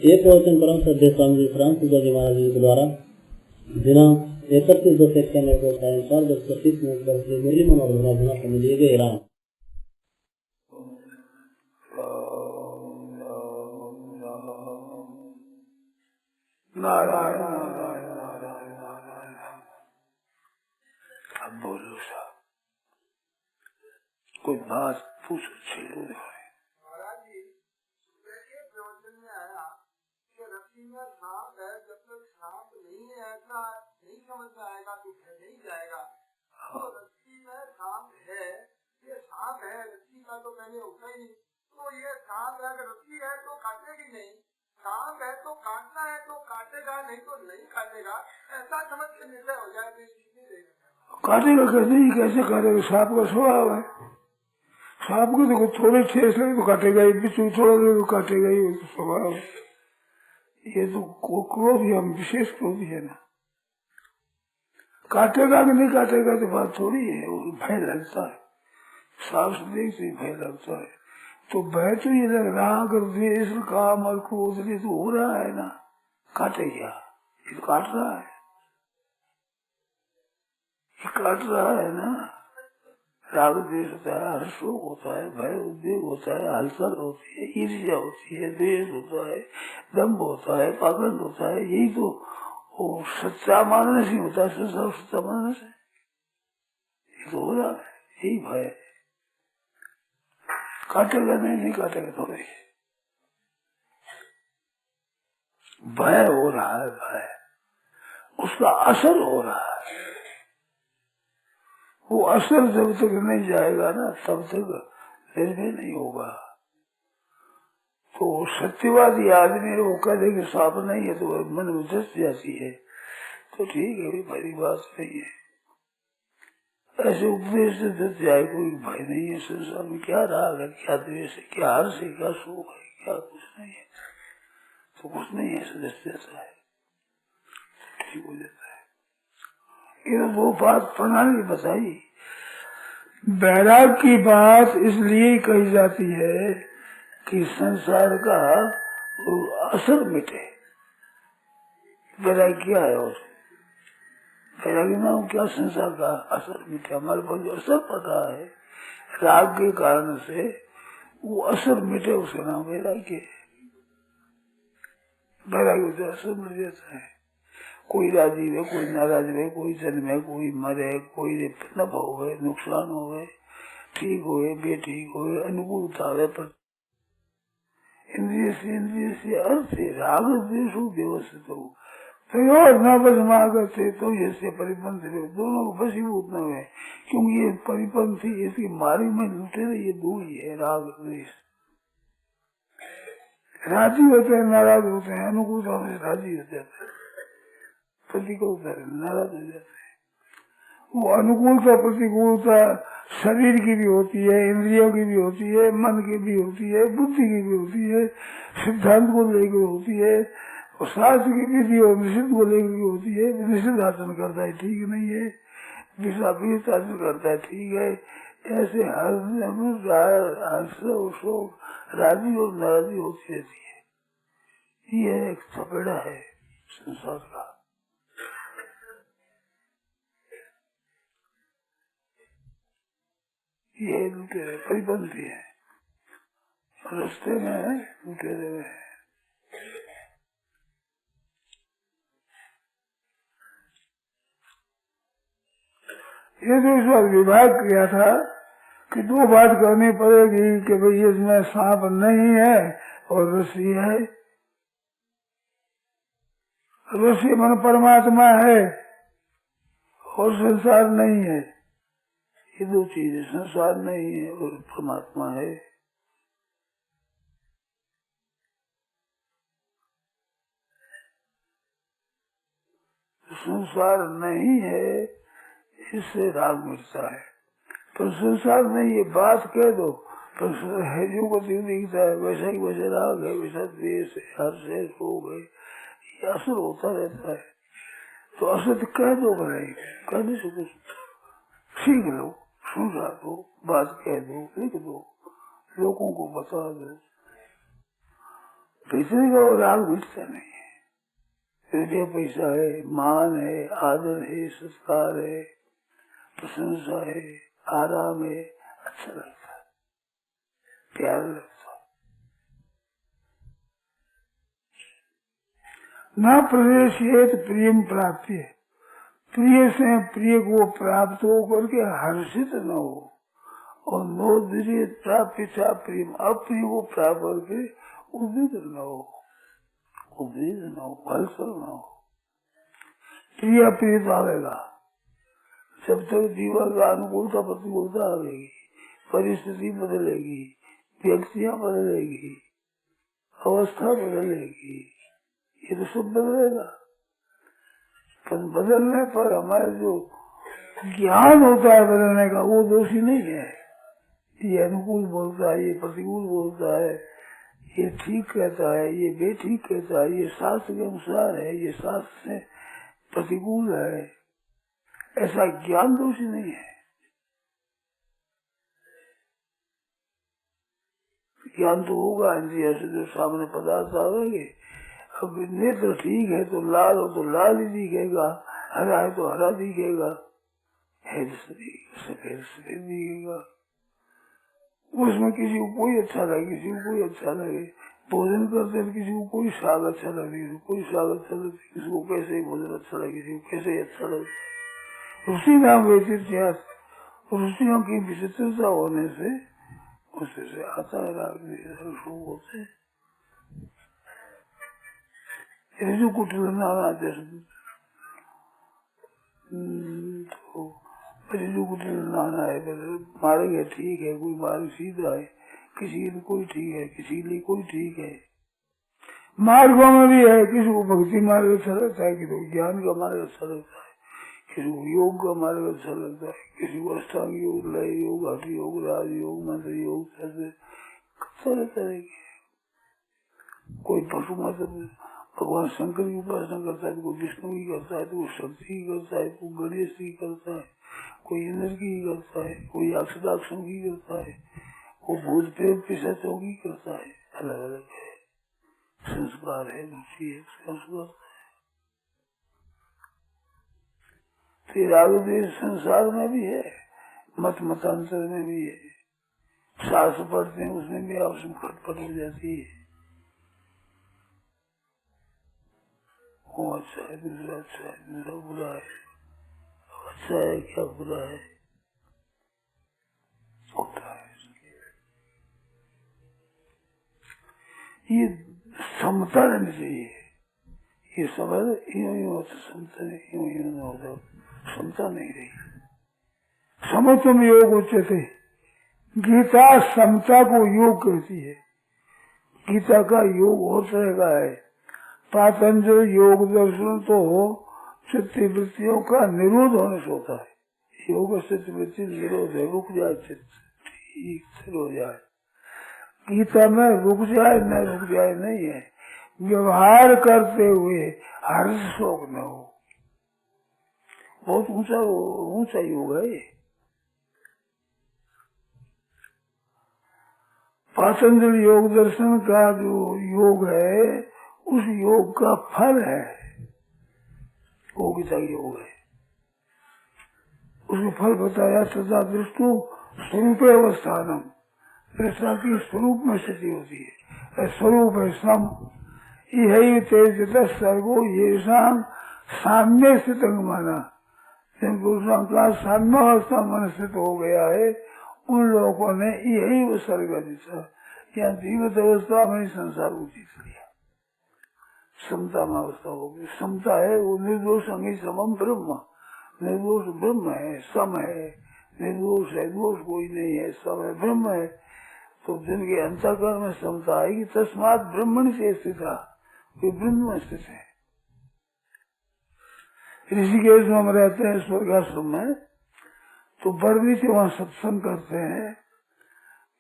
ये प्रवचन परम श्रद्धेय स्वामी जी श्राम सुंदर जी महाराज जी के द्वारा दिनांक 31/10 को सायं 4:30 पर मुरली मनोहर में दिए गए। राम नारायण नारायण नारायण नारायण। अब बोलो साहब, कोई बात पूछो, छेड़ो। महाराज जी, सुबह के प्रवचन में आया कि रस्सी में सांप है, जब तक सांप नहीं है ऐसा नहीं समझ में आएगा तो नहीं जाएगा। तो रस्सी में सांप है, ये सांप है, रस्सी का तो पहले होता ही नहीं। तो ये सांप है, अगर रस्सी है तो काटेगी नहीं, सांप है तो काटना है तो काटेगा, नहीं तो नहीं काटेगा, ऐसा समझ के निश्चय हो जाए तो काटेगा कैसे ही, कैसे काटेगा? सांप का स्वभाव है। सांप को देखो थोड़े ठेस लगे तो काटेगा ही, बिच्छू थोड़ा लगे तो काटेगा ही, वो स्वभाव है। ये तो क्रोध है, हम विशेष क्रोध है ना। काटेगा कि नहीं काटेगा तो बात थोड़ी है, वो भय लगता है, सांप से देखते ही भय लगता है। तो भय तो ये लग रहा, अगर द्वेष काम और क्रोध ये तो हो रहा है ना, काटेगा, ये तो काट रहा है, ये काट रहा है ना। राग द्वेष होता है, हर्ष शोक होता है, भय उद्वेग होता है, हलचल होती है, ईर्ष्या होती है, द्वेष होता है, दम्भ होता है, पाखंड होता है। यही तो वो सच्चा मानस ही होता है, सच्चा मानस है, ये तो हो रहा है, यही भय है। काटेगा नहीं काटेगा थोड़े, भय हो रहा है, भय उसका असर हो रहा है। वो असर जब तक नहीं जाएगा ना, तब तक निर्भय नहीं होगा। तो सत्यवादी आदमी वो कहे कि सांप नहीं है तो मन में धस जाती है, तो ठीक है, बड़ी बात नहीं है। ऐसे उपदेश से धस जाए, कोई भय नहीं है संसार में, क्या राग है, क्या द्वेष है, क्या हर्ष है, क्या सुख है, क्या कुछ नहीं है, तो कुछ नहीं है, धस जाता है, ठीक हो जाता है। ये वो बात प्रणाली बताई। वैराग की बात इसलिए कही जाती है कि संसार का असर मिटे। वैराग क्या है? और वैरागी नाम क्या? संसार का असर मिटे। हमारे पर जो असर पड़ रहा है राग के कारण से, वो असर मिटे, उसका नाम वैराग्य है। वैराग्य से असर मिट जाता है। कोई राजी है, कोई नाराज है, कोई जन्मे, कोई मरे, कोई नफा हो गए, नुकसान हो गए, ठीक हो गए, बेठीक हो गए, अनुकूलता है, पर इंद्रिय से अर्थ है राग द्वेष व्यवस्थित हो प्रयोग न बस मागते तो ये परिपंथ दोनों को वशीभूत न हुए, क्योंकि ये परिपंथी इसकी मारी में लुटे रहे, ये दो ही है, राग द्वेष। राजी होते हैं, नाराज होते हैं, अनुकूलता में राजी हो जाते हैं, प्रतिकूलता नाराज हो जाते हैं। वो अनुकूलता प्रतिकूलता शरीर की भी होती है, इंद्रियों की भी होती है, मन की भी होती है, बुद्धि की भी होती है, सिद्धांत को लेकर होती है, और शास्त्र की विधि और निषिद्ध को लेकर भी होती है। निषिद्ध आचरण करता है ठीक नहीं है, विषापीत आचरण करता है ठीक है। ऐसे हर्ष शोक राजी और नाराजी होती रहती है। ये एक थपेड़ा है संसार का। ये लुटेरे परिपंथी है, रास्ते में लुटेरे हुए हैं। ये जो इस बार विभाग किया था कि दो बात करनी पड़ेगी कि भाई इसमें सांप नहीं है और रस्सी है। रस्सी मन परमात्मा है और संसार नहीं है, ये दो चीजें, संसार नहीं है और परमात्मा है। संसार नहीं है, इससे राग मिलता है। तो संसार नहीं ये बात कह दो तो है, जो को दिखता है वैसा ही वैसे राग है, वैसा द्वेष है, हर्ष है, शोक है, ये असर होता रहता है। तो असर कह दो, कहने से कुछ सीख लो, समझा दो, बात कह दो, लिख दो, लोगों को बता दो। भीतर का वो राग मिटता नहीं है। रुपया पैसा है, मान है, आदर है, संस्कार है, प्रशंसा है, आराम है, अच्छा लगता है, प्यार लगता है। न प्रवेशित प्रियम प्राप्ति है, प्रिय से प्रिय को प्राप्त हो करके हर्षित न हो, और नो दीजिए प्राप्ति चा प्रियम अप्रिय को प्राप्त करके उद्विग्न न हो, उद्विग्न न हो, हलचल न हो। प्रिय प्रिय तो आवेगा जब तक जीवन का अनुकूलता प्रतिकूलता आवेगी, परिस्थिति बदलेगी, व्यक्तियां बदलेगी, अवस्था बदलेगी, ये तो सब बदलेगा। पर बदलने पर हमारे जो ज्ञान होता है बदलने का वो दोषी नहीं है। ये अनुकूल बोलता है, ये प्रतिकूल बोलता है, ये ठीक कहता है, ये बेठीक कहता है, ये शास्त्र के अनुसार है, ये शास्त्र से प्रतिकूल है, ऐसा ज्ञान दोषी नहीं है। ज्ञान तो होगा इंद्रिय से जो सामने पदार्थ आवेंगे। अब नेत्र ठीक है तो लाल हो तो लाल ही दिखेगा, हरा है तो हरा दिखेगा, है सफेद सफेद दिखेगा। उसमें किसी को कोई अच्छा लगे, किसी को कोई अच्छा लगे। भोजन करते हैं किसी को कोई साग अच्छा लगे, किसी को कोई साग अच्छा लगे, किसी को कैसे ही भोजन अच्छा लगे, किसी को कैसे अच्छा लगे। रुचि नाम वैचित्र्य, रुचियों की विचित्रता होने से उससे आता है राग होते हैं। ऋजु कुटिल नाना जैसे तो ऋजु कुटिल नाना है, मारेंगे ठीक है, कोई मार्ग सीधा है, किसी के लिए कोई ठीक है, किसी के लिए कोई ठीक है। मार्गों में भी है, किसी को भक्ति मार्ग अच्छा लगता है, किसी को ज्ञान का मार्ग अच्छा लगता है, किसी को योग का मार्ग अच्छा लगता है, किसी को अष्टांग योग, लय योग, हठ योग, राज योग, मंत्र योग, ऐसे तरह तरह के। कोई पशु मतलब भगवान शंकर की उपासना करता है, कोई विष्णु की करता है, कोई शक्ति की करता है, कोई गणेश की करता है, कोई इंद्र की करता है, कोई अक्षदाक्षम की करता है, कोई भूत प्रेत पिशाचों की करता है। अलग अलग है, संस्कार है, रुचि है, संस्कार है। फिर आगे संसार में भी है, मत मतांतर में भी है, शास्त्र पढ़ते हैं उसमें भी आपस में खटपट हो जाती है। वो अच्छा है, दूसरा अच्छा है, दूसरा बुरा है, अच्छा है क्या बुरा है, होता है। ये समता रहनी चाहिए। ये समझ यूं यूं होता समता नहीं, यूं यूं न होता समता नहीं रही। समत्वम योग उच्चते, गीता समता को योग कहती है। गीता का योग और तरह का है। पातंजल योग दर्शन तो चित्त वृत्तियों का निरोध होने से होता है। योग चित्त वृत्ति निरोध है, रुक जाए चित्त, ठीक स्थिर हो जाए। गीता में रुक जाए न रुक जाए नहीं है, व्यवहार करते हुए हर्ष शोक न हो। बहुत ऊंचा योग है ये। पातंजल योग दर्शन का जो योग है, उस योग का फल है वो गीता योग है। उसका फल बताया तथा दृष्टु स्वरूप अवस्थानम, दृष्टा की स्वरूप में स्थिति होती है। स्वरूप है सम, यही तेज सर्वो ये साम्य स्थित माना। जिन पुरुषों का साम्य अवस्था मन स्थित हो गया है, उन लोगों ने यही वो स्वर्ग दिशा या जीवित अवस्था में संसार को जीत लिया। समता में अवस्था होगी। समता है वो निर्दोष अंगी समम ब्रह्म, निर्दोष ब्रह्म है, सम है, निर्दोष है, दोष कोई नहीं है, सम है, ब्रह्म है। तो जिनके अंतःकरण में समता आएगी, तस्मात ब्रह्मण से स्थित है, कोई ब्रह्म में स्थित है। ऋषिकेश में हम रहते हैं स्वर्गाश्रम में, तो बड़ नीचे वहाँ सत्संग करते हैं।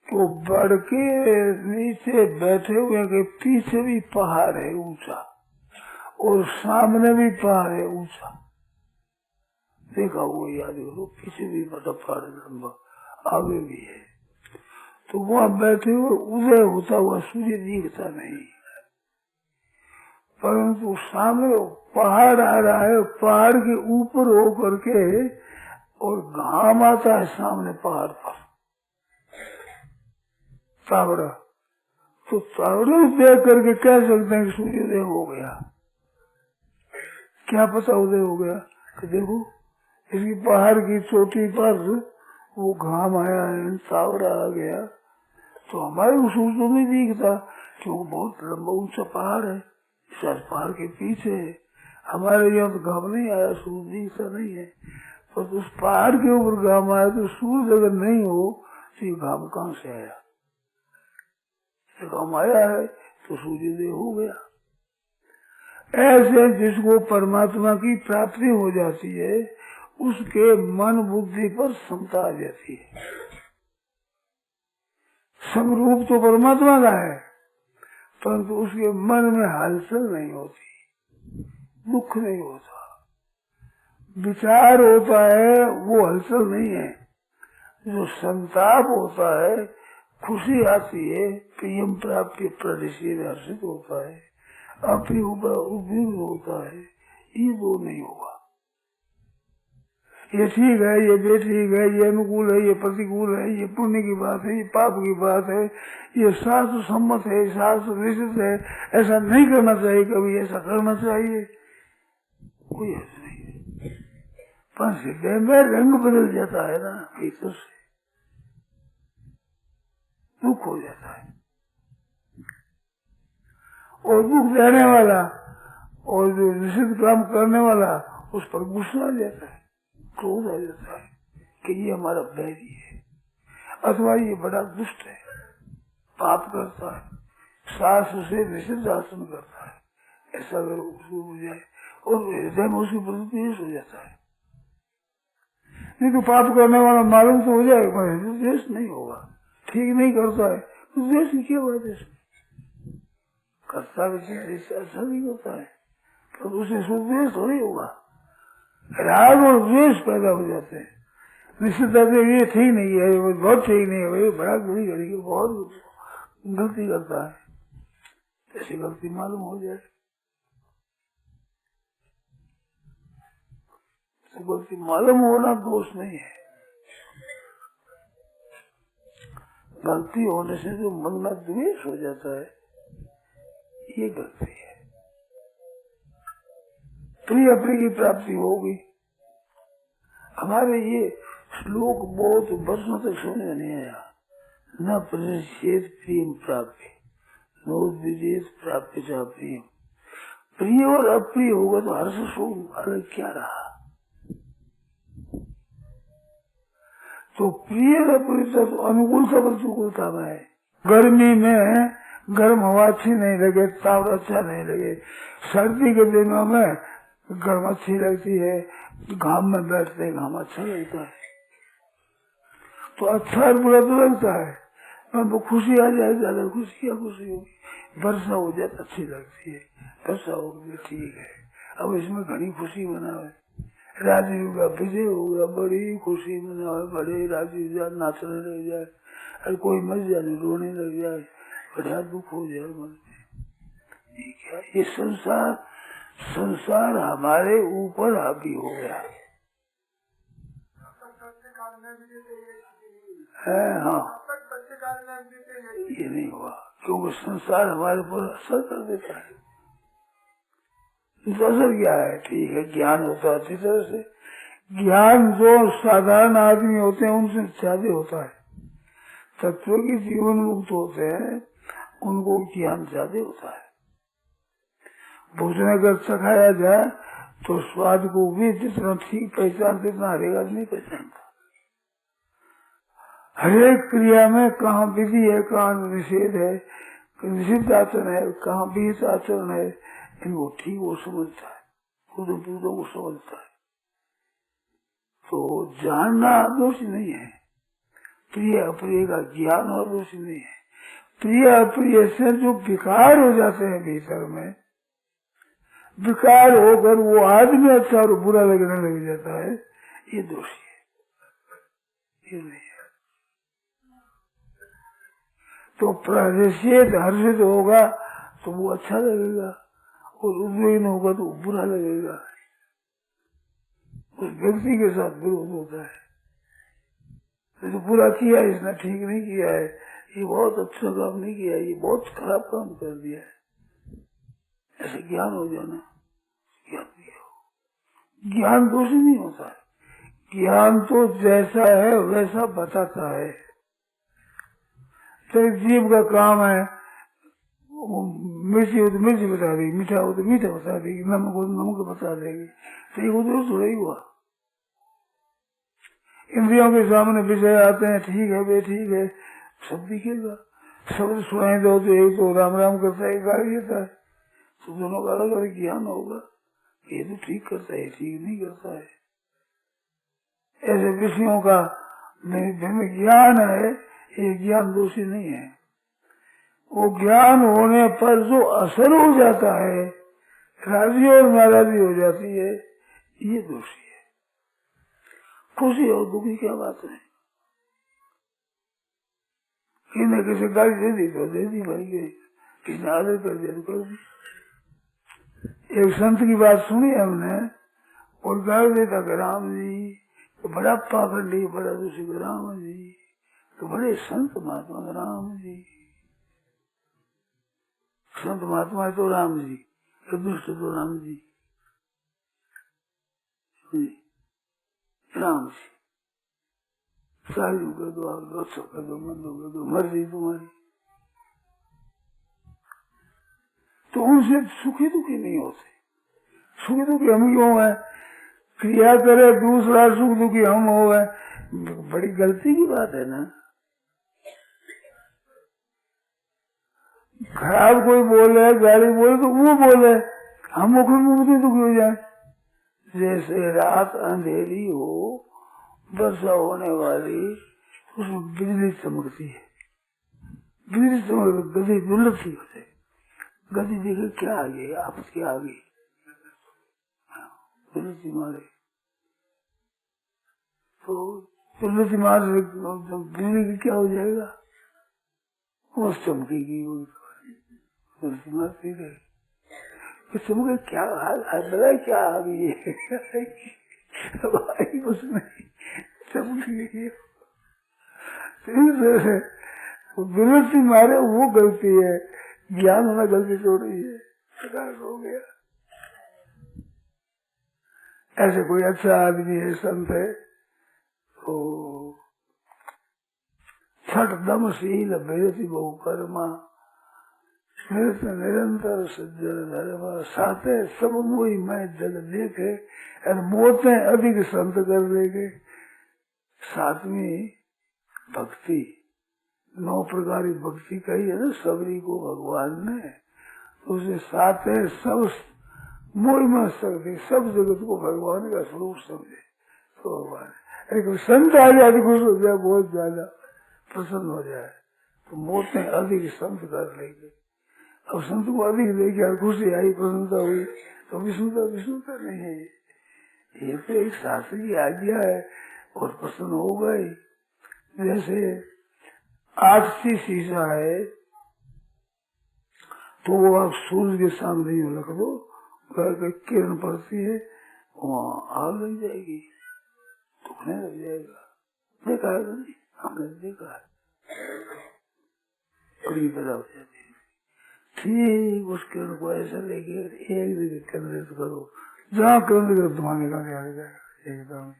तो बड़ के नीचे बैठे हुए के पीछे भी पहाड़ है ऊंचा, और सामने भी पहाड़ है ऊंचा। देखा वो याद करो, पीछे भी बड़ा पहाड़ लंबा, आगे भी है। तो वहाँ बैठे हुए उदय होता हुआ सूर्य दिखता नहीं, परंतु सामने पहाड़ आ रहा है, पहाड़ के ऊपर हो करके और घाम आता है सामने पहाड़ पर, तावड़ा, तो तावड़े देख करके कह सकते हैं कि सूर्योदय हो गया। क्या पता उदय हो गया कि देखो इसकी पहाड़ की चोटी पर वो घाम आया है, तावड़ा आ गया, तो हमारे को सूर्य तो नहीं दिखता क्योंकि बहुत लंबा ऊंचा पहाड़ है, इस पहाड़ के पीछे है। हमारे यहाँ तो घाम नहीं आया, सूर्य दिखता नहीं है, पर तो उस पहाड़ के ऊपर घाम आया तो सूर्य अगर नहीं हो तो ये घाम कहाँ से आया? घाम आया है तो सूर्योदय हो गया। ऐसे जिसको परमात्मा की प्राप्ति हो जाती है उसके मन बुद्धि पर समता आ जाती है। समरूप तो परमात्मा का है परंतु उसके मन में हलचल नहीं होती, दुख नहीं होता, विचार होता है वो हलचल नहीं है। जो संताप होता है, खुशी आती है, प्रियम प्राप्ति प्रदेशी हर्षित होता है, अप्रिय उद्विग्न होता है, ये दो नहीं होगा। ये ठीक है, ये बेठीक है, ये अनुकूल है, ये प्रतिकूल है, ये पुण्य की बात है, ये पाप की बात है, ये शास्त्र सम्मत है, शास्त्र निश्चित है, ऐसा नहीं करना चाहिए, कभी ऐसा करना चाहिए, कोई ऐसा नहीं है। पर हृदय में रंग बदल जाता है ना, भीतर से दुख हो जाता है, और दुख देने वाला और जो निषिद्ध काम करने वाला उस पर गुस्सा आ जाता है, क्रोध आ जाता है कि ये हमारा बैरी है अथवा ये बड़ा दुष्ट है, पाप करता है, शास्त्र से निषिद्ध आचरण करता है, ऐसा अगर उसको हो जाए और हृदय में उसके प्रति द्वेष हो जाता है। नहीं तो पाप करने वाला मालूम तो हो जाएगा, द्वेष नहीं होगा, ठीक नहीं करता है तो द्वेष की क्या बात है? करता भी अच्छा नहीं होता है पर उसे सुद्वेष थोड़ी होगा, राग और द्वेष पैदा हो जाते हैं। निश्चित ये ठीक नहीं है, वो बहुत ठीक नहीं है, ये बड़ा बुरी घड़ी बहुत गलती करता है, ऐसी गलती मालूम हो जाए तो गलती मालूम होना दोष नहीं है। गलती होने से जो मन में द्वेष हो जाता है ये गलती है। प्रिय प्रिय की प्राप्ति होगी। हमारे ये श्लोक बहुत वर्षों तक समझ नहीं आया। न प्रतिषेध प्रियम प्राप्ति, नोद्विजेत प्राप्ति चा प्रियम। प्रिय और अप्रिय होगा तो हर्ष शोक अलग क्या रहा? तो प्रिय और अप्रिय तो अनुकूलता प्रतिकूलता में है। गर्मी में गर्म हवा अच्छी नहीं लगे, ताप अच्छा नहीं लगे, सर्दी के दिनों में गर्म अच्छी लगती है, घाम में बैठते हैं घाम अच्छा लगता है, तो अच्छा और बुरा तो लगता है। तो खुशी आ जाए ज्यादा खुशी होगी, वर्षा हो जाए अच्छी लगती है, वर्षा होगी ठीक है। अब इसमें घनी खुशी मनावे, राजीव का विजय होगा, बड़ी खुशी मनावे, बड़े राजीव जाए नाचने लग जाए, और कोई मर जाए रोने लग जाए, बड़ा दुख हो जाए मन में। ये क्या, ये संसार हमारे ऊपर हावी हो गया है। हाँ, ये नहीं हुआ क्योंकि संसार हमारे ऊपर असर कर देता है। असर क्या है? ठीक है, ज्ञान होता है अच्छी तरह से, ज्ञान जो साधारण आदमी होते हैं उनसे ज्यादा होता है। तत्व के जीवन मुक्त होते हैं उनको ज्ञान ज्यादा होता है। भोजन अगर चखाया जाए तो स्वाद को भी जितना ठीक पहचानते इतना हर आदमी नहीं पहचानता। हरेक क्रिया में कहाँ विधि है, कहाँ निषेध है, निषिद्ध आचरण है, कहाँ विहित आचरण है, इनको ठीक वो समझता है, पूर्वों को समझता है। तो जानना दोष नहीं है, प्रिय अप्रिय का ज्ञान और दोष नहीं है। प्रिय अप्रिय से जो विकार हो जाते हैं भीतर में, विकार होकर वो आदमी अच्छा और बुरा लगने लग जाता है, ये दोषी है, ये नहीं है। तो प्रतिषेध हर्षित होगा तो वो अच्छा लगेगा, और उद्वेग होगा तो बुरा लगेगा, उस व्यक्ति के साथ विरोध होता है। तो बुरा किया इसने, ठीक नहीं किया है, ये बहुत अच्छा काम नहीं किया है, ये बहुत खराब काम कर दिया है, ऐसे ज्ञान हो जाना। ज्ञान नहीं हो, ज्ञान दोष नहीं होता है, ज्ञान तो जैसा है वैसा बताता है। तो जीव का काम है, मिर्ची हो तो मिर्ची बता देगी, मीठा हो तो मीठा बता देगी, नमक हो तो नमक बता देगी, तो ये दोष थोड़ा ही हुआ। इंद्रियों के सामने विषय आते हैं, ठीक है बे ठीक है, सब दिखेगा, शब्द सुनाई दो तो एक तो राम राम करता है, एक गाली देता है, तो दोनों का अलग अलग ज्ञान होगा, ये तो ठीक करता है, ठीक नहीं करता है। ऐसे विषयों का ज्ञान है, ये ज्ञान दोषी नहीं है। वो ज्ञान होने पर जो असर हो जाता है, राजी और नाराजी हो जाती है, ये दोषी है। खुशी और दुखी क्या बात है, किसी ने किसी गाली दे दी तो दे दी भाई, किसी ने आदर कर दिया तो कर दी। एक संत की बात सुनी हमने, और गाली देता कि राम जी तो बड़ा पाखंडी, बड़ा दूसरी राम जी तो बड़े संत महात्मा राम जी, संत महात्मा तो राम जी, तो दुष्ट तो राम जी, राम जी सारी कर दो, आप अच्छा कर दो, मन कर दो, मर्जी तुम्हारी। तो उनसे सुखी दुखी नहीं होते। सुखी दुखी हम क्यों है, क्रिया करे दूसरा, सुख दुखी हम हो गए, बड़ी गलती की बात है ना। खराब कोई बोले, गाली बोले तो वो बोले, हम मुख्य दुखी हो जाए। जैसे रात अंधेरी हो, वर्षा होने वाली, उसमें बिजली चमकती है, बिजली चमक गति दुर्लभ सी होती है, गति देखे क्या आ गई, आपस क्या आ गई, बिजली मारे तो बिजली मार बिजली की क्या हो जाएगा, वो चमकेगी, बिजली मारती रहेगी, चमके क्या बड़ा क्या आ गई है उसमें चमकेगी। विरोधी मारे वो गलती है, ज्ञान होना गलती थोड़ी है, प्रकाश हो गया। ऐसे कोई अच्छा आदमी है, संत है, तो छठ दमशील भेदती बहु कर्मा, निरंतर सज्जन धर्म, साथे सब मोही मैं जग देखे, और मोते अधिक संत कर देंगे। सातवीं भक्ति, 9 प्रकार की भक्ति कही है ना सबरी को भगवान ने, उसे साथ है सब मोह में सकते, सब जगत को भगवान का स्वरूप समझे तो भगवान। एक संत आ जाए तो खुश हो जाए, बहुत ज्यादा प्रसन्न हो जाए, तो मोते अधिक संत कर लेंगे। अब संत को अधिक देखिए, खुशी आई, प्रसन्नता हुई, तो विष्णुता नहीं है, ये तो एक शास्त्र की आज्ञा है, और प्रसन्न हो गए। जैसे 8 शीशा है, तो वो आप सूर्य के सामने ही रख दो, किरण पड़ती है, वहाँ आग लग जाएगी, दुखने लग जाएगा। देखा है नहीं, हमने देखा है, बड़ी पैदा हो जाती है। ठीक उस किरण को ऐसा लेके एक जगह केंद्रित करो, जहाँ केंद्रित धुआं निकाल जाएगा एकदम।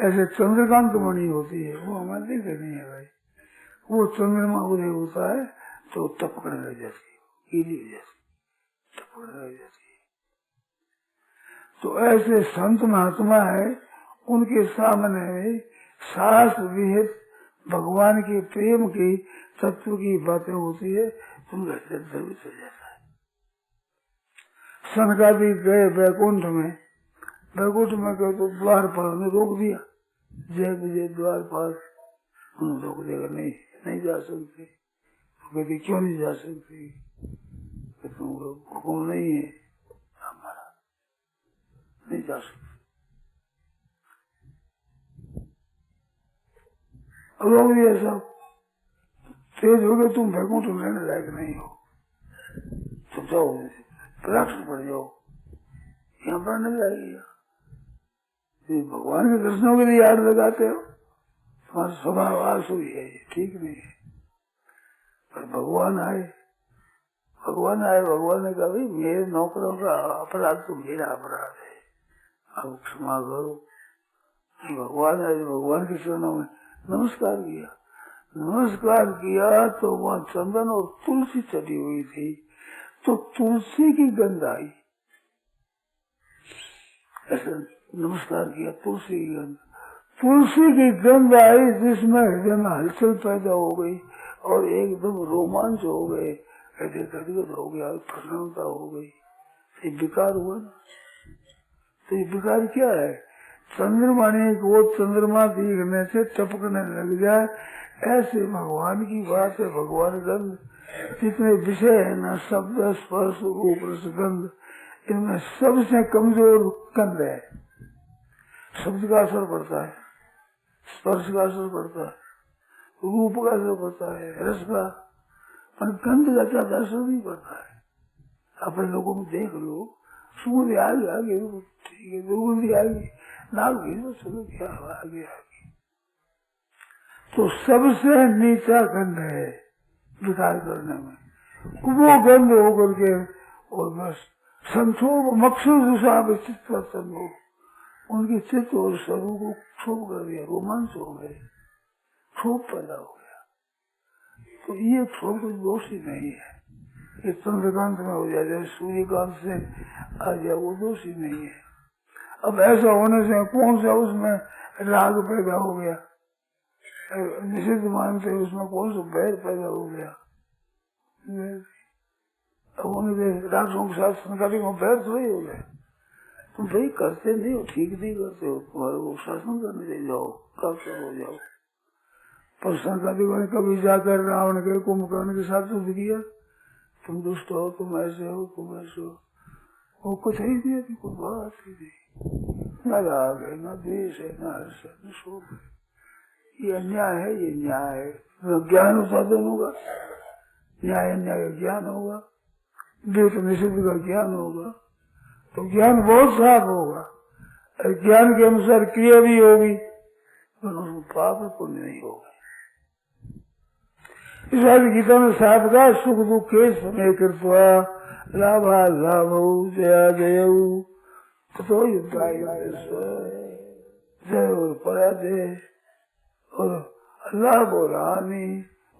ऐसे चंद्रकांत मणि होती है, वो हमारे देखे नहीं है भाई, वो चंद्रमा उदय होता है तो टपकने लग जाती है, गीली हो जाती है, टपकने लग जाती है। तो ऐसे संत महात्मा है, उनके सामने शास्त्र विहित भगवान के प्रेम की तत्व की बातें होती है, उनका चरित्र भी चल जाता है। सनकादि गए वैकुंठ में, गए तो द्वार पर उन्हें रोक दिया, जय विजय द्वार पर उन्हें रोक देगा, नहीं जा सकते। कहते क्यों नहीं जा सकते, तुमको हुक्म नहीं है हमारा, नहीं जा सकते। रोक दिया सब, तेज हो गए, तुम वैकुंठ रहने लायक नहीं हो, तो जाओ प्रदक्षिण पड़ जाओ, यहाँ पर नहीं जाएगी। भगवान के दर्शनों के लिए याद लगाते हो, तुम्हारा स्वभाव आसुरी है, ये ठीक नहीं है। पर भगवान आए, भगवान ने कहा भाई मेरे नौकरों का अपराध तो मेरा अपराध है, अब क्षमा करो। भगवान आए, भगवान के चरणों में नमस्कार किया तो वहाँ चंदन और तुलसी चढ़ी हुई थी, तो तुलसी की गंध आई। ऐसा नमस्कार किया, तुलसी की गंध आई, जिसमें हृदय में हलचल पैदा हो गई और एकदम रोमांच हो गए, हृदय गदगद हो गया, प्रसन्नता हो गई। ये विकार हुआ ना। तो ये विकार क्या है? चंद्रमा ने वो चंद्रमा देखने से टपकने लग जाए, ऐसे भगवान की बात है। भगवान गंध जितने विषय है ना, शब्द स्पर्श रूप रसगंध, इनमें सबसे कमजोर गंध है। शब्द का असर पड़ता है, स्पर्श का असर पड़ता है, रूप का असर पड़ता है, रस का, पर गंध का ज्यादा असर नहीं पड़ता है। अपने लोगों में देख लो, सूर्य आगे ठीक है, दुर्गंधी आएगी, नाक भी चलो क्या आगे। तो सबसे नीचा गंध है विकार करने में, वो गंध होकर के और बस संक्षोभ मकसूद चित्त, उनके चित्त और स्वरूप को क्षोभ कर दिया, रोमांच हो गए, क्षोभ पैदा हो गया। तो ये क्षोभ कुछ दोषी नहीं है, ये चंद्रकांत में हो जाए, जैसे सूर्यकांत से आ जाए, वो दोषी नहीं है। अब ऐसा होने से कौन सा उसमें राग पैदा हो गया, निषिद्ध मानते उसमें कौन सा बैर पैदा हो गया। अब उनके राक्षसों के साथ संघाती को बैर थोड़ी हो गया। तुम भाई करते नहीं हो, ठीक नहीं करते हो, तुम्हारे को शासन करने ले जाओ, कब हो जाओ। पर संघाती ने कभी जाकर रावण के कुंभकर्ण के साथ युद्ध किया, तुम दुष्ट हो, तुम ऐसे हो, तुम ऐसे हो, वो कुछ ही नहीं, कोई बात ही नहीं, न राग है, न द्वेष है, न हर्ष है, न शोक है। ये अन्याय है, ये न्याय है। ज्ञान होता दोनों का, न्याय अन्याय का ज्ञान होगा, विवेक निषिद्ध का ज्ञान होगा, तो ज्ञान बहुत साफ होगा। ज्ञान के अनुसार क्रिया भी होगी, पर उसमें पाप पुण्य नहीं होगा। इस बात गीता में साफ का सुख दुख के समय कृत्वा लाभा लाभ जया जय तो युद्धाय जय और पराजय और लाभ और हानि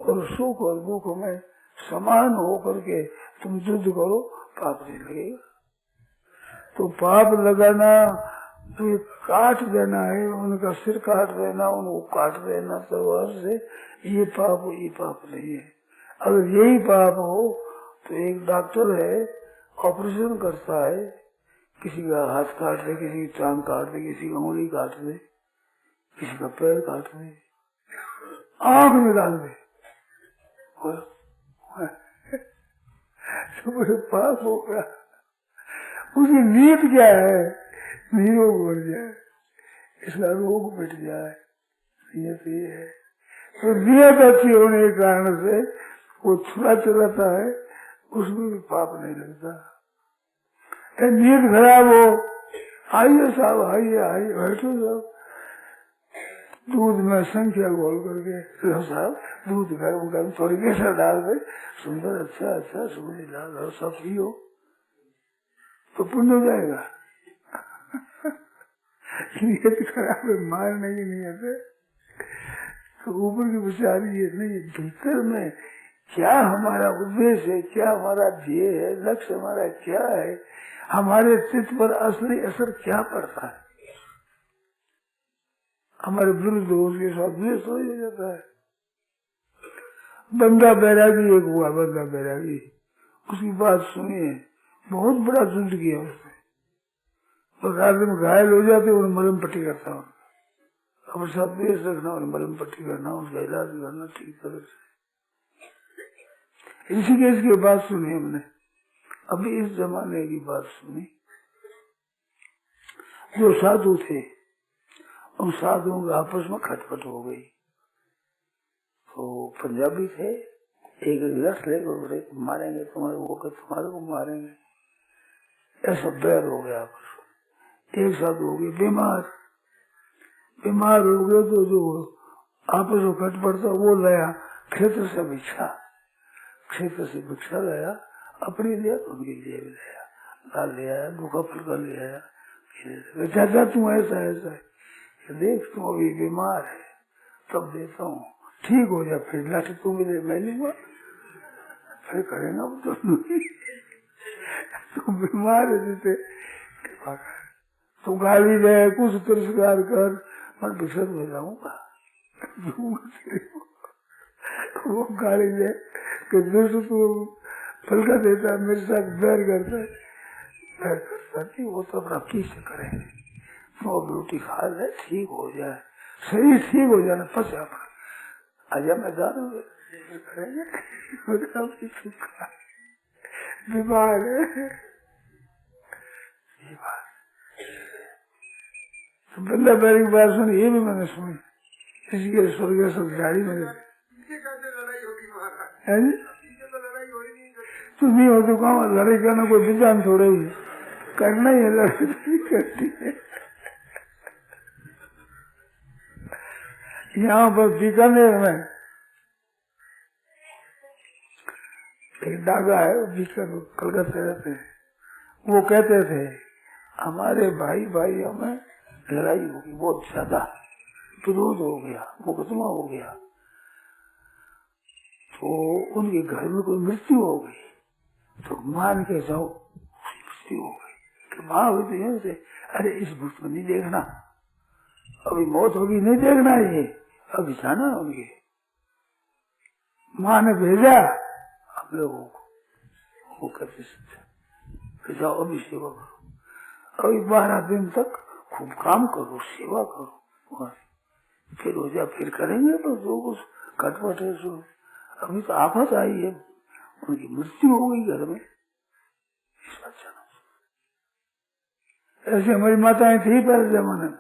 और सुख और दुख में समान होकर के तुम युद्ध करो, पाप नहीं लगेगा। तो पाप लगाना तो ये काट देना है, उनका सिर काट देना, उनको काट देना तलवार से, ये पाप नहीं है। अगर यही पाप हो तो एक डॉक्टर है, ऑपरेशन करता है, किसी का हाथ काट दे, किसी की टांग काट दे, किसी की उंगली काट दे, किसी का पैर काट दे, आंख निकाल दे, तो बड़े पाप हो गया। उसकी नीयत क्या है? निरोग बढ़ जाए, इसका रोग मिट जाए, नियत ये है। तो नियत अच्छी होने के कारण से वो छुरा चलाता है, उसमें भी पाप नहीं लगता। नियत खराब हो, आइए साहब, आइए बैठो साहब, दूध में संख्या घोल करके साहब दूध गर्म थोड़ी केसर डाल दे, सुंदर अच्छा सूर्य डाल सब पियो तो पुण्य हो जाएगा। नियत खराब है, मारने की नियत है, तो ऊपर की विचार ये नहीं, भीतर में क्या हमारा उद्देश्य है, क्या हमारा ध्येय है, लक्ष्य हमारा क्या है, हमारे चित्त पर असली असर क्या पड़ता है। हमारे विरुद्ध उसके साथ द्वेष हो जाता है। बंदा बैरागी एक हुआ, बंदा बैरागी, उसकी बात सुनिए, बहुत बड़ा युद्ध किया उसने, और रात में घायल हो जाते उन्हें मलम पट्टी करता हूँ, अब सब द्वेष रखना और मलम पट्टी करना, उसका इलाज करना ठीक तरह से। इसी केस की बात सुनी हमने, अभी इस जमाने की बात सुनी। जो साधु थे, उन साधुओं के आपस में खटपट हो गई, तो पंजाबी थे, एक गिलास लेकर बोले मारेंगे तुम्हारे को मारेंगे। ऐसा बैर हो गया आपस में। एक साथ हो गए बीमार हो गए तो जो आपस में खट पड़ता वो लाया क्षेत्र से भिक्षा लाया, अपने लिया तो उनके लिए भी लाया, दाल ले आया, भूखा फुल्का ले आया। चाचा तू ऐसा है, देख तू अभी बीमार है, तब देता हूँ, ठीक हो जाए फिर लाठी तू मिले मैं लूंगा, फिर करेगा तू बीमार है जैसे तू गाली दे, कुछ तिरस्कार कर, मैं बिछड़ में जाऊंगा। वो गाली दे कि दुष्ट तू फलका देता है, मेरे साथ बैर करता है, वो तो अपना किस करे, तो रोटी खा ले, ठीक हो जाए, शरीर ठीक हो जाना, पचा आजा मैदान करेंगे, बीमार है। तो बल्ला बैरी की बात सुनी, ये भी मैंने सुनी, इसलिए स्वर्ग सब गाड़ी में तो नहीं हो तो कहा लड़ाई करना कोई विधान थोड़े ही करना ही है, लड़ाई करती है। यहाँ पर बीकानेर में एक दादा है, बीकानेर कलकत्ता रहते हैं, वो कहते थे हमारे भाइयों में लड़ाई होगी बहुत ज्यादा, विरोध हो गया, मुकदमा हो गया, तो उनके घर में कोई मृत्यु हो गई, तो मान के जाओ मृत्यु हो गई, कि माँ हुई तो से अरे इस भूत में नहीं देखना, अभी मौत होगी नहीं देखना, ये अभी जाना उनके, माँ ने भेजा हम लोगों को, वो कहते जाओ अभी सेवा करो, अभी 12 दिन तक खूब काम करो, सेवा करो, फिर हो जाए फिर करेंगे, तो जो कुछ खटपट है सो, अभी तो आफत आई है, उनकी मृत्यु हो गई घर में, ऐसे हमारी माताएं थी पहले जमाने में।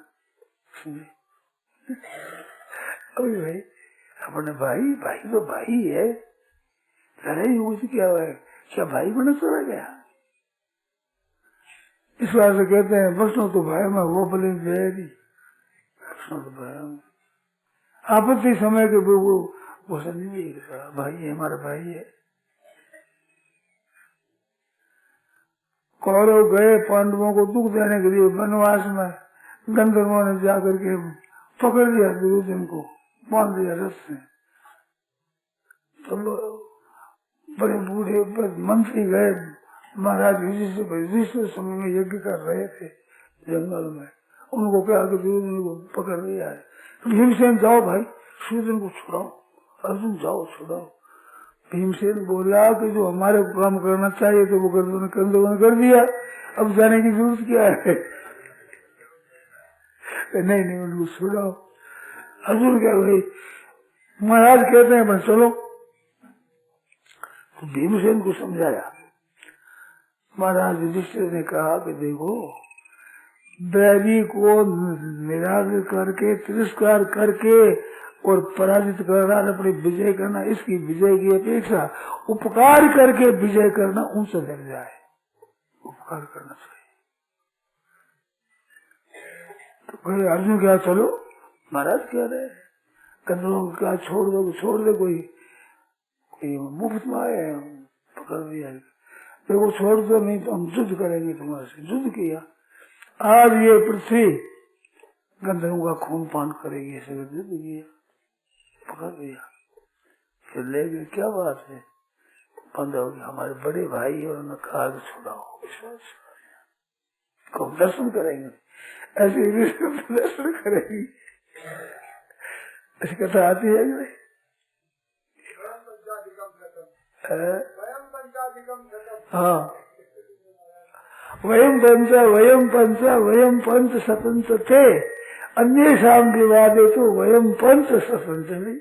अभी भाई अपने भाई तो भाई है, लड़ाई हुई थी क्या है, क्या भाई बना चला गया, इस बात से कहते हैं बसनो तो भाई में वो बोले जयरी, बसनो तो भाई में आपत्ति समय के वो नहीं भाई है, हमारा भाई है। कौरव गए पांडवों को दुख देने के लिए वनवास में, गंधर्वों ने जाकर के पकड़ लिया दुर्योधन को, बांध दिया रथ से, तो बड़े बूढ़े मंत्री गए महाराज युधिष्ठिर समय में यज्ञ कर रहे थे जंगल में, उनको क्या दुर्योधन को पकड़ लिया है, भीमसेन जाओ भाई सूर्यन को छुड़ाओ, अर्जुन जाओ छुड़ाओ। भीमसेन बोला कि जो हमारे को काम करना चाहिए तो वो कर दिया, अब जाने की जरूरत क्या है, नहीं उनको छुड़ाओ। अर्जुन क्या भाई महाराज कहते हैं बस चलो, तो भीमसेन को समझाया, महाराज युधिष्ठिर ने कहा कि देखो बैरी को निरादर करके तिरस्कार करके और पराजित करना, अपनी विजय करना, इसकी विजय की अपेक्षा उपकार करके विजय करना ऊंचा दर्जा है, उपकार करना चाहिए। तो भाई अर्जुन क्या चलो, महाराज कह रहे गंधर्वों का छोड़ दे कोई मुफ्त में आए पकड़ दिया, देखो छोड़ दो नहीं तो हम युद्ध करेंगे तुम्हारे से। युद्ध किया, आज ये पृथ्वी गंधर्वों का खून पान करेगी, ऐसे युद्ध किया, पकड़ दिया, फिर ले गए, क्या बात है, बंद हो गया, हमारे बड़े भाई और उन्होंने कहा छुड़ाओ, को दर्शन करेंगे, ऐसे दर्शन करेंगे, ऐसी कथा आती है कि हाँ, वयम पंच स्वतंत्र थे, अन्य शाम विवादे तो वयम पंच स्वतंत्र नहीं।